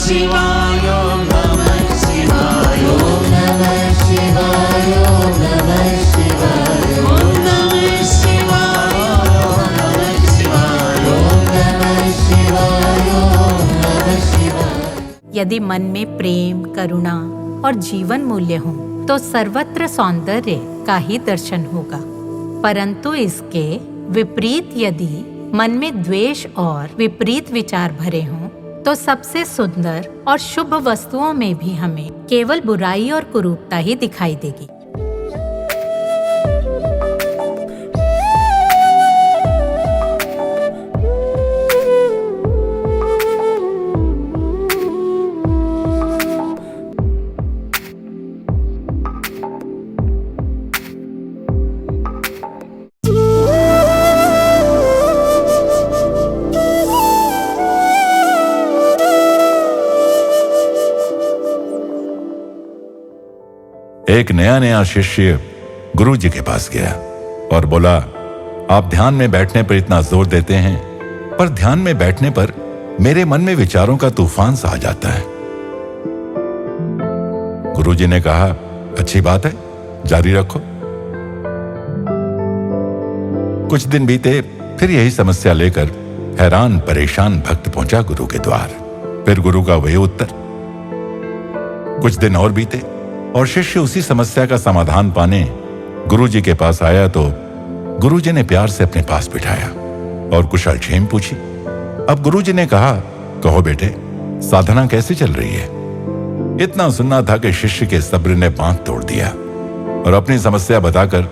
शिवाय, ओम नमः शिवाय, ओम नमः शिवाय, ओम नमः शिवाय, ओम नमः शिवाय, ओम नमः शिवाय, ओम नमः शिवाय, ओम नमः शिवाय। यदि मन में प्रेम, करुणा और जीवन मूल्य हो तो सर्वत्र सौंदर्य का ही दर्शन होगा। परंतु इसके विपरीत यदि मन में द्वेष और विपरीत विचार भरे हों तो सबसे सुंदर और शुभ वस्तुओं में भी हमें केवल बुराई और कुरूपता ही दिखाई देगी। एक नया शिष्य गुरु जी के पास गया और बोला, आप ध्यान में बैठने पर इतना जोर देते हैं, पर ध्यान में बैठने पर मेरे मन में विचारों का तूफान सा आ जाता है। गुरु जी ने कहा, अच्छी बात है, जारी रखो। कुछ दिन बीते, फिर यही समस्या लेकर हैरान परेशान भक्त पहुंचा गुरु के द्वार। फिर गुरु का वही उत्तर। कुछ दिन और बीते और शिष्य उसी समस्या का समाधान पाने गुरु जी के पास आया तो गुरु जी ने प्यार से अपने पास बिठाया और कुशल क्षेम पूछी। अब गुरु जी ने कहा, कहो बेटे, साधना कैसी चल रही है? इतना सुनना था कि शिष्य के सब्र ने बांध तोड़ दिया और अपनी समस्या बताकर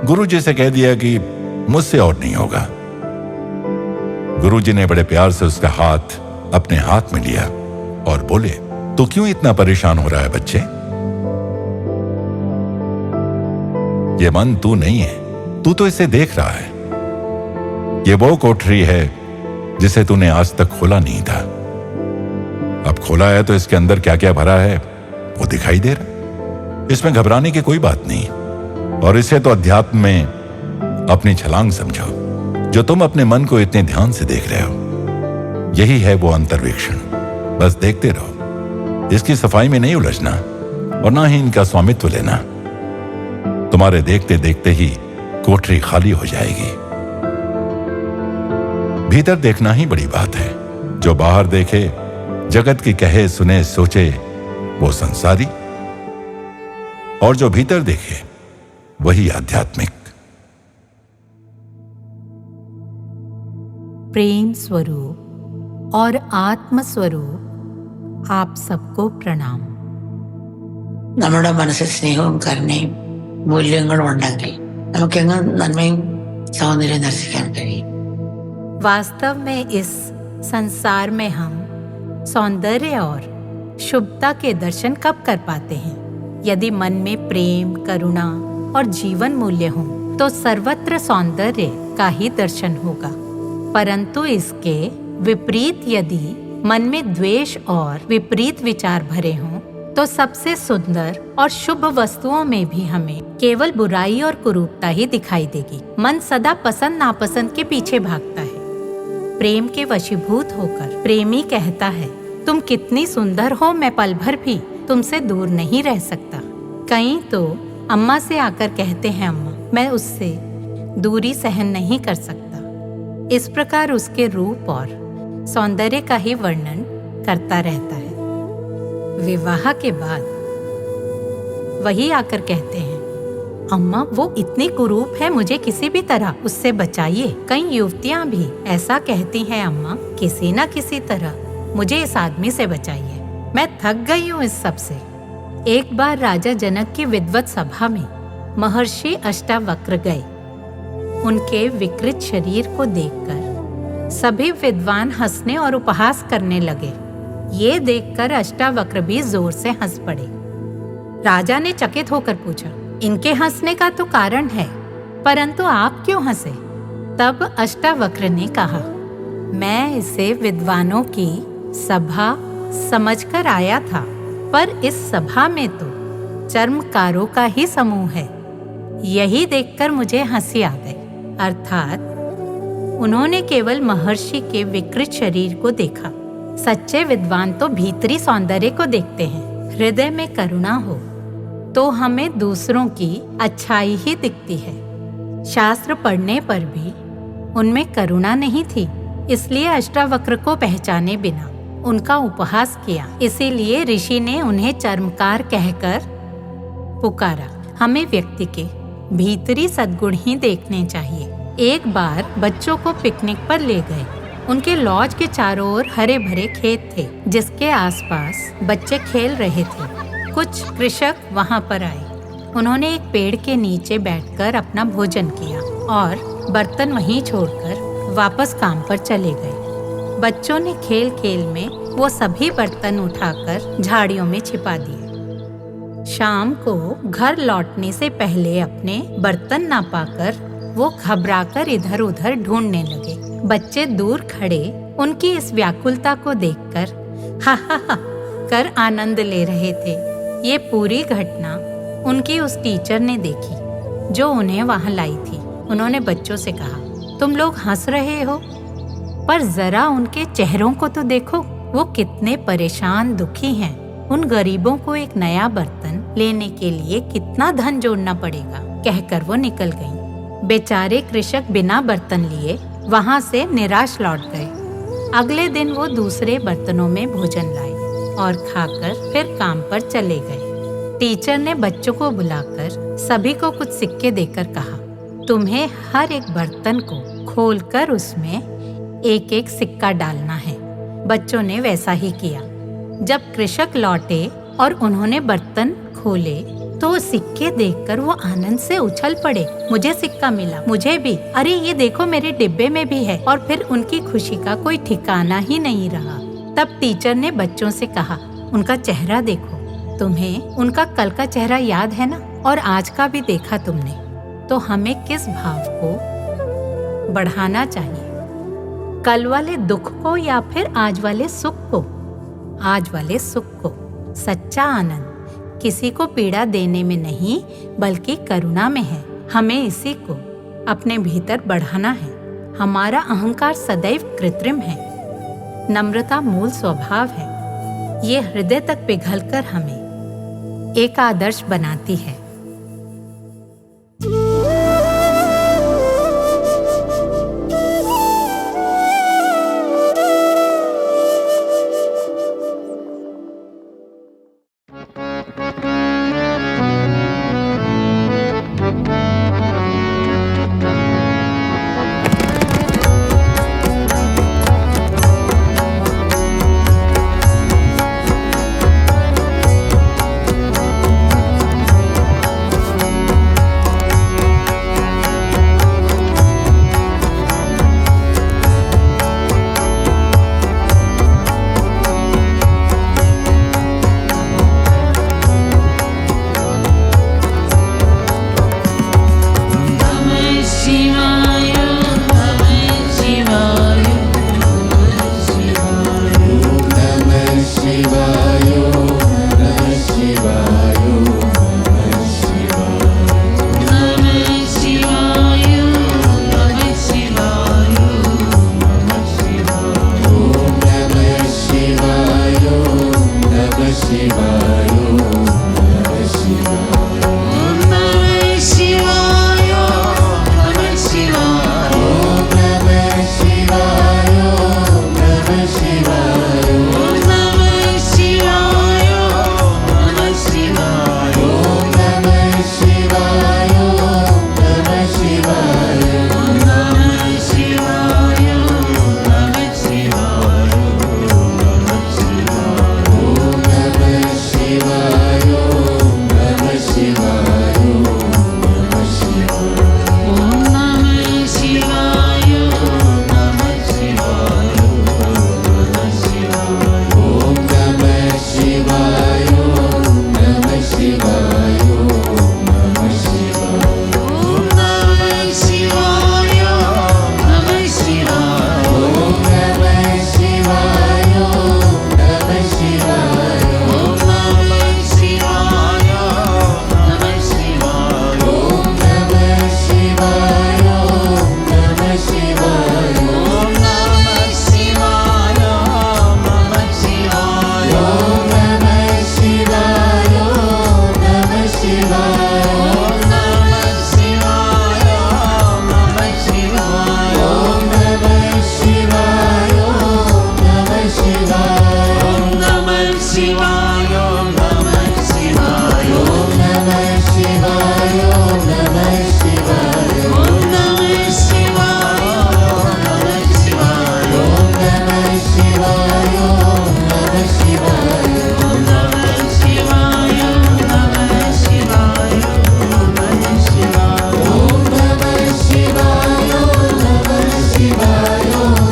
गुरु जी से कह दिया कि मुझसे और नहीं होगा। गुरु जी ने बड़े प्यार से उसका हाथ अपने हाथ में लिया और बोले, तो क्यों इतना परेशान हो रहा है बच्चे? ये मन तू नहीं है, तू तो इसे देख रहा है। ये वो कोठरी है जिसे तूने आज तक खोला नहीं था। अब खोला है तो इसके अंदर क्या क्या भरा है वो दिखाई दे रहा। इसमें घबराने की कोई बात नहीं और इसे तो अध्यात्म में अपनी छलांग समझो जो तुम अपने मन को इतने ध्यान से देख रहे हो। यही है वो अंतर्वीक्षण। बस देखते रहो, इसकी सफाई में नहीं उलझना और ना ही इनका स्वामित्व लेना। तुम्हारे देखते देखते ही कोठरी खाली हो जाएगी। भीतर देखना ही बड़ी बात है। जो बाहर देखे, जगत की कहे सुने सोचे, वो संसारी, और जो भीतर देखे वही आध्यात्मिक। प्रेम स्वरूप और आत्म स्वरूप आप सबको प्रणाम। നമ്മുടെ മനസ്സിൽ സ്നേഹവും കരുണയും മൂല്യങ്ങളും ഉണ്ടെങ്കിൽ നമുക്കെങ്ങും നന്മയും സൗന്ദര്യവും ദർശിക്കാൻ കഴിയും। वास्तव में इस संसार में हम सौंदर्य और शुभता के दर्शन कब कर पाते हैं? यदि मन में प्रेम, करुणा और जीवन मूल्य हो तो सर्वत्र सौंदर्य का ही दर्शन होगा। परंतु इसके विपरीत यदि मन में द्वेष और विपरीत विचार भरे हों तो सबसे सुंदर और शुभ वस्तुओं में भी हमें केवल बुराई और कुरूपता ही दिखाई देगी। मन सदा पसंद नापसंद के पीछे भागता है। प्रेम के वशीभूत होकर प्रेमी कहता है, तुम कितनी सुंदर हो, मैं पल भर भी तुमसे दूर नहीं रह सकता। कहीं तो अम्मा से आकर कहते हैं, अम्मा मैं उससे दूरी सहन नहीं कर सकता। इस प्रकार उसके रूप और सौंदर्य का ही वर्णन करता रहता है। विवाह के बाद वही आकर कहते हैं, अम्मा वो इतनी कुरूप है, मुझे किसी भी तरह उससे बचाइए। कई युवतियां भी ऐसा कहती हैं, अम्मा किसी न किसी तरह मुझे इस आदमी से बचाइए, मैं थक गई हूँ इस सब से। एक बार राजा जनक की विद्वत सभा में महर्षि अष्टावक्र गए। उनके विकृत शरीर को देखकर सभी विद्वान हंसने और उपहास करने लगे। ये देखकर अष्टावक्र भी जोर से हंस पड़े। राजा ने चकित होकर पूछा, इनके हंसने का तो कारण है, परंतु आप क्यों हंसे? तब अष्टावक्र ने कहा, मैं इसे विद्वानों की सभा समझकर आया था, पर इस सभा में तो चर्मकारों का ही समूह है। यही देखकर मुझे हंसी आ गई। अर्थात उन्होंने केवल महर्षि के विकृत शरीर को देखा, सच्चे विद्वान तो भीतरी सौंदर्य को देखते हैं। हृदय में करुणा हो तो हमें दूसरों की अच्छाई ही दिखती है। शास्त्र पढ़ने पर भी उनमें करुणा नहीं थी, इसलिए अष्टावक्र को पहचाने बिना उनका उपहास किया। इसीलिए ऋषि ने उन्हें चर्मकार कहकर पुकारा। हमें व्यक्ति के भीतरी सद्गुण ही देखने चाहिए। एक बार बच्चों को पिकनिक पर ले गए। उनके लॉज के चारों ओर हरे भरे खेत थे, जिसके आसपास बच्चे खेल रहे थे। कुछ कृषक वहां पर आए। उन्होंने एक पेड़ के नीचे बैठकर अपना भोजन किया और बर्तन वहीं छोड़कर वापस काम पर चले गए। बच्चों ने खेल खेल में वो सभी बर्तन उठाकर झाड़ियों में छिपा दिए। शाम को घर लौटने से पहले अपने बर्तन ना पाकर वो घबराकर इधर उधर ढूंढने लगे। बच्चे दूर खड़े उनकी इस व्याकुलता को देखकर हा हा हा कर आनंद ले रहे थे। ये पूरी घटना उनकी उस टीचर ने देखी जो उन्हें वहां लाई थी। उन्होंने बच्चों से कहा, तुम लोग हंस रहे हो, पर जरा उनके चेहरों को तो देखो, वो कितने परेशान दुखी हैं। उन गरीबों को एक नया बर्तन लेने के लिए कितना धन जोड़ना पड़ेगा। कहकर वो निकल गईं। बेचारे कृषक बिना बर्तन लिए वहां से निराश लौट गए। अगले दिन वो दूसरे बर्तनों में भोजन लाए और खाकर फिर काम पर चले गए। टीचर ने बच्चों को बुलाकर सभी को कुछ सिक्के देकर कहा, तुम्हें हर एक बर्तन को खोलकर उसमें एक एक सिक्का डालना है। बच्चों ने वैसा ही किया। जब कृषक लौटे और उन्होंने बर्तन खोले तो सिक्के देखकर वो आनंद से उछल पड़े। मुझे सिक्का मिला, मुझे भी, अरे ये देखो मेरे डिब्बे में भी है। और फिर उनकी खुशी का कोई ठिकाना ही नहीं रहा। तब टीचर ने बच्चों से कहा, उनका चेहरा देखो, तुम्हें उनका कल का चेहरा याद है ना, और आज का भी देखा तुमने, तो हमें किस भाव को बढ़ाना चाहिए, कल वाले दुख को या फिर आज वाले सुख को? आज वाले सुख को। सच्चा आनंद किसी को पीड़ा देने में नहीं बल्कि करुणा में है। हमें इसी को अपने भीतर बढ़ाना है। हमारा अहंकार सदैव कृत्रिम है, नम्रता मूल स्वभाव है। ये हृदय तक पिघलकर हमें एक आदर्श बनाती है। शिवाय ओम नमः शिवाय ओम नमः शिवाय ओम नमः शिवाय ओम नमः शिवाय ओम नमः शिवाय ओम नमः शिवाय ओम नमः शिवाय ओम नमः शिवाय ओम नमः शिवाय ओम नमः शिवाय ओम नमः शिवाय ओम नमः शिवाय ओम नमः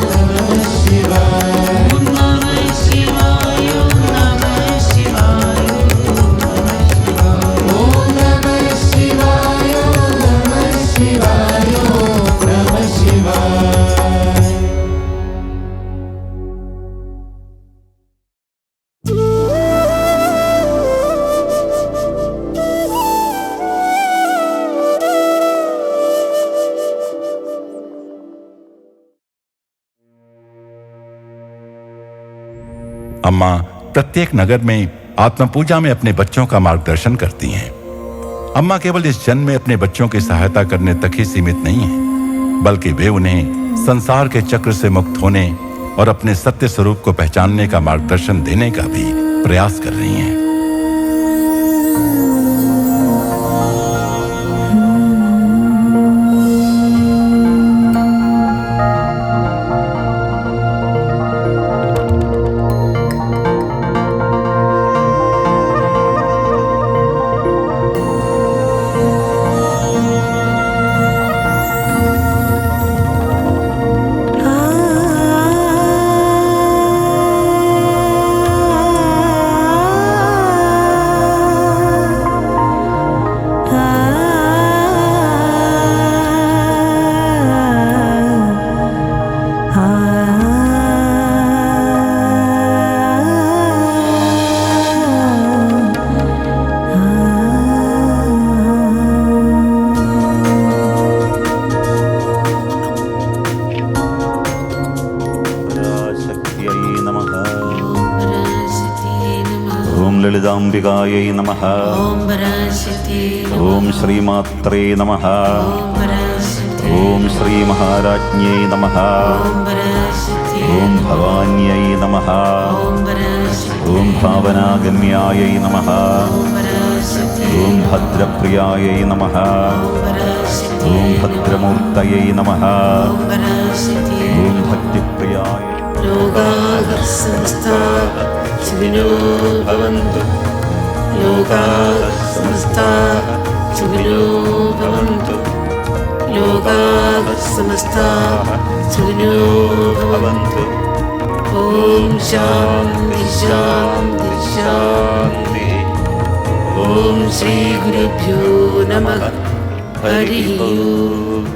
शिवाय ओम नमः शिवाय ओम नमः शिवाय ओम नमः शिवाय ओम नमः शिवाय ओम नमः शिवाय। अम्मा प्रत्येक नगर में आत्म पूजा में अपने बच्चों का मार्गदर्शन करती हैं। अम्मा केवल इस जन्म में अपने बच्चों की सहायता करने तक ही सीमित नहीं है, बल्कि वे उन्हें संसार के चक्र से मुक्त होने और अपने सत्य स्वरूप को पहचानने का मार्गदर्शन देने का भी प्रयास कर रही हैं। ललिताम्बिकायै नमः। ओम श्रीमात्रे नमः। ओम श्री महाराज्ञै नमः। ओम भवान्यै नमः। ओम भावनागम्यायै नमः। ओम भद्रप्रियायै नमः। ओम भद्रमूर्तये नमः। ओम भक्तिप्रियाय। लोकाः समस्ताः सुखिनो भवन्तु। लोकाः समस्ताः सुखिनो भवन्तु। लोकाः समस्ताः सुखिनो भवन्तु। ओम शांति शांति शांति। ओम श्री गुरुभ्यो नमः। हरि ओम।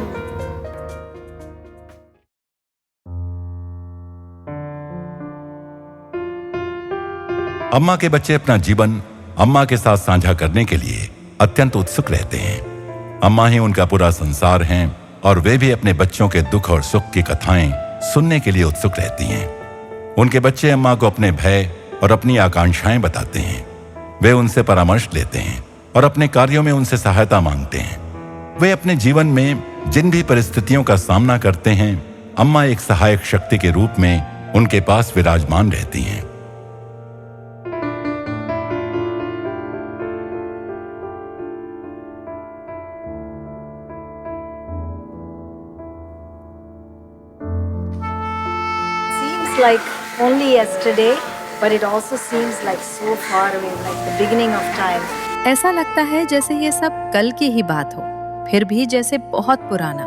अम्मा के बच्चे अपना जीवन अम्मा के साथ साझा करने के लिए अत्यंत उत्सुक रहते हैं। अम्मा ही उनका पूरा संसार हैं और वे भी अपने बच्चों के दुख और सुख की कथाएं सुनने के लिए उत्सुक रहती हैं। उनके बच्चे अम्मा को अपने भय और अपनी आकांक्षाएं बताते हैं। वे उनसे परामर्श लेते हैं और अपने कार्यों में उनसे सहायता मांगते हैं। वे अपने जीवन में जिन भी परिस्थितियों का सामना करते हैं, अम्मा एक सहायक शक्ति के रूप में उनके पास विराजमान रहती हैं। Like only yesterday, but it also seems like so far away, like the beginning of time. ऐसा लगता है जैसे ये सब कल की ही बात हो, फिर भी जैसे बहुत पुराना,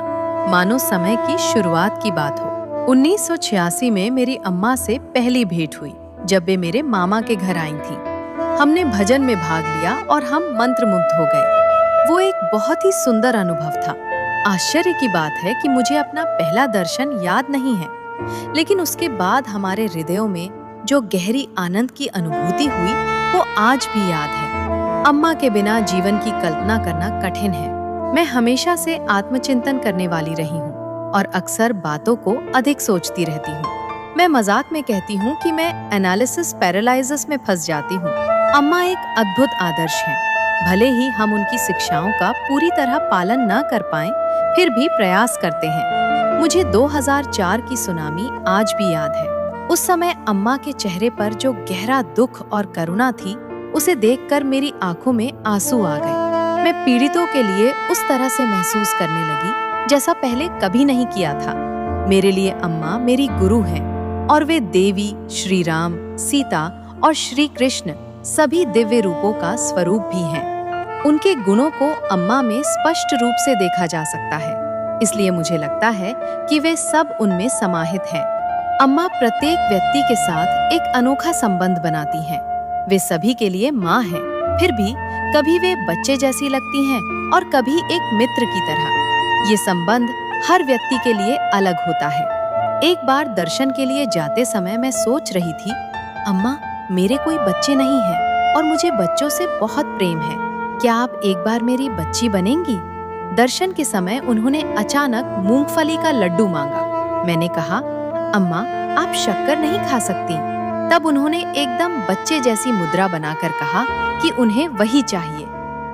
मानो समय की शुरुआत की बात हो। 1986 में मेरी अम्मा से पहली भेंट हुई, जब वे मेरे मामा के घर आई थी। हमने भजन में भाग लिया और हम मंत्रमुग्ध हो गए। वो एक बहुत ही सुंदर अनुभव था। आश्चर्य की बात है कि मुझे अपना पहला दर्शन याद नहीं है, लेकिन उसके बाद हमारे हृदयों में जो गहरी आनंद की अनुभूति हुई वो आज भी याद है। अम्मा के बिना जीवन की कल्पना करना कठिन है। मैं हमेशा से आत्मचिंतन करने वाली रही हूँ और अक्सर बातों को अधिक सोचती रहती हूँ। मैं मजाक में कहती हूँ कि मैं एनालिसिस पैरालिसिस में फंस जाती हूँ। अम्मा एक अद्भुत आदर्श हैं। भले ही हम उनकी शिक्षाओं का पूरी तरह पालन न कर पाएं, फिर भी प्रयास करते हैं। मुझे 2004 की सुनामी आज भी याद है। उस समय अम्मा के चेहरे पर जो गहरा दुख और करुणा थी, उसे देखकर मेरी आंखों में आंसू आ गए। मैं पीड़ितों के लिए उस तरह से महसूस करने लगी जैसा पहले कभी नहीं किया था। मेरे लिए अम्मा मेरी गुरु हैं और वे देवी, श्री राम, सीता और श्री कृष्ण सभी दिव्य रूपों का स्वरूप भी हैं। उनके गुणों को अम्मा में स्पष्ट रूप से देखा जा सकता है, इसलिए मुझे लगता है कि वे सब उनमें समाहित हैं। अम्मा प्रत्येक व्यक्ति के साथ एक अनोखा संबंध बनाती हैं। वे सभी के लिए माँ हैं, फिर भी कभी वे बच्चे जैसी लगती हैं और कभी एक मित्र की तरह। ये संबंध हर व्यक्ति के लिए अलग होता है। एक बार दर्शन के लिए जाते समय मैं सोच रही थी, अम्मा मेरे कोई बच्चे नहीं हैं और मुझे बच्चों से बहुत प्रेम है, क्या आप एक बार मेरी बच्ची बनेंगी? दर्शन के समय उन्होंने अचानक मूंगफली का लड्डू मांगा। मैंने कहा, अम्मा आप शक्कर नहीं खा सकती। तब उन्होंने एकदम बच्चे जैसी मुद्रा बनाकर कहा कि उन्हें वही चाहिए।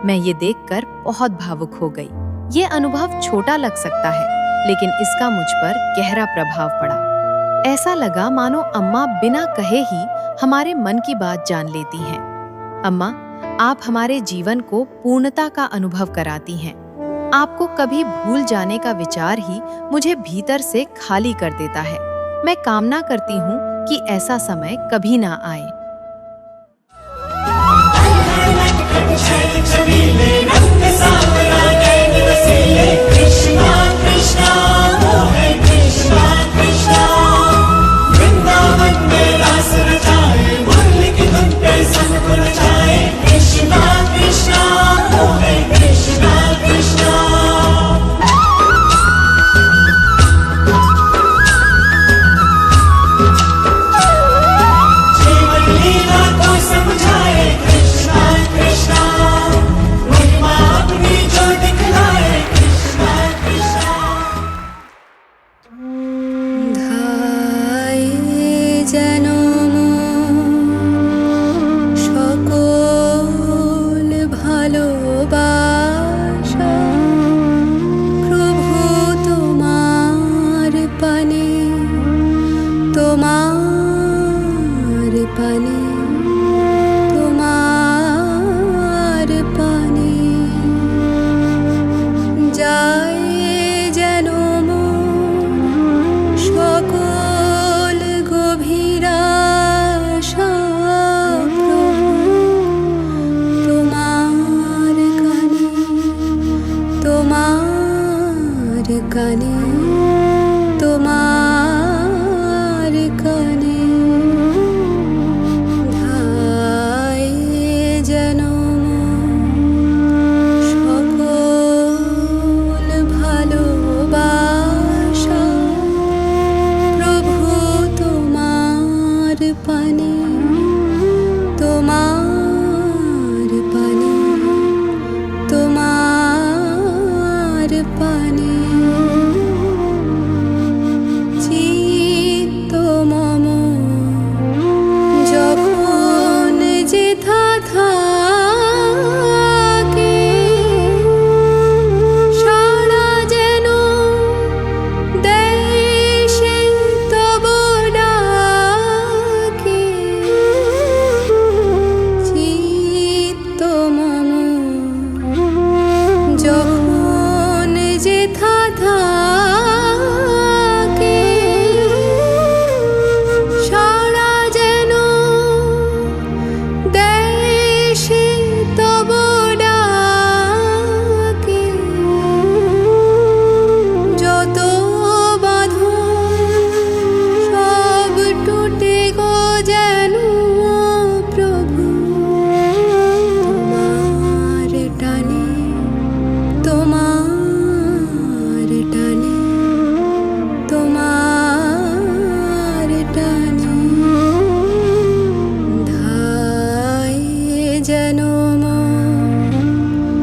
मैं ये देखकर बहुत भावुक हो गई। ये अनुभव छोटा लग सकता है, लेकिन इसका मुझ पर गहरा प्रभाव पड़ा। ऐसा लगा मानो अम्मा बिना कहे ही हमारे मन की बात जान लेती हैं। अम्मा, आप हमारे जीवन को पूर्णता का अनुभव कराती हैं। आपको कभी भूल जाने का विचार ही मुझे भीतर से खाली कर देता है। मैं कामना करती हूँ कि ऐसा समय कभी ना आए।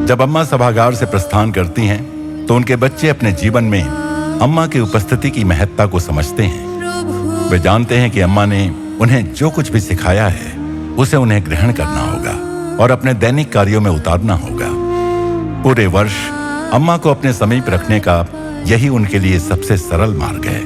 जब अम्मा सभागार से प्रस्थान करती हैं, तो उनके बच्चे अपने जीवन में अम्मा की उपस्थिति की महत्ता को समझते हैं। वे जानते हैं कि अम्मा ने उन्हें जो कुछ भी सिखाया है, उसे उन्हें ग्रहण करना होगा और अपने दैनिक कार्यों में उतारना होगा। पूरे वर्ष अम्मा को अपने समीप रखने का यही उनके लिए सबसे सरल मार्ग है।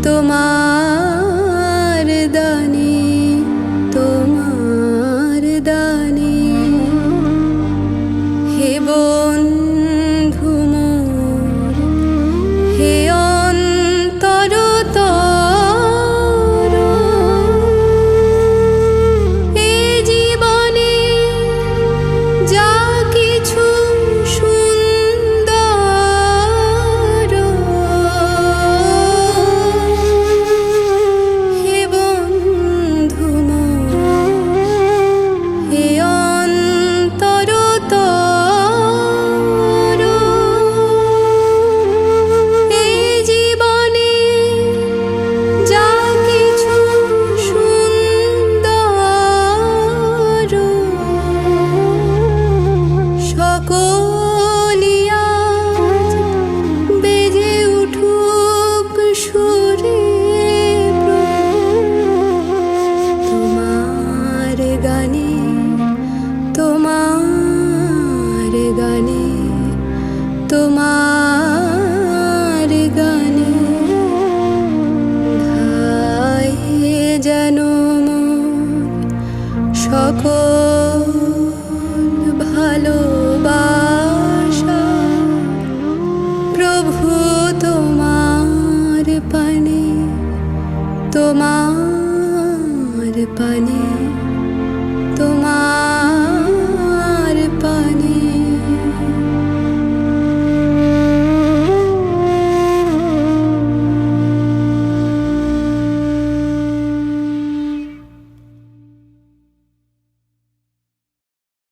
তোমার দানে তোমার দানে হে বন্ধু মোর হে অন্তরতর এ জীবনে যা কিছু সুন্দর হে বন্ধু মোর হে অন্তরতর এই জীবনে যা কিছু সুন্দর সকলি আজ বেজে উঠুক সুরে তোমার গানে তোমার গানে তোমার গানে ধায়ে যেন মোর সকল ভালোবাসা প্রভু তোমার পানে তোমার পানে তোমার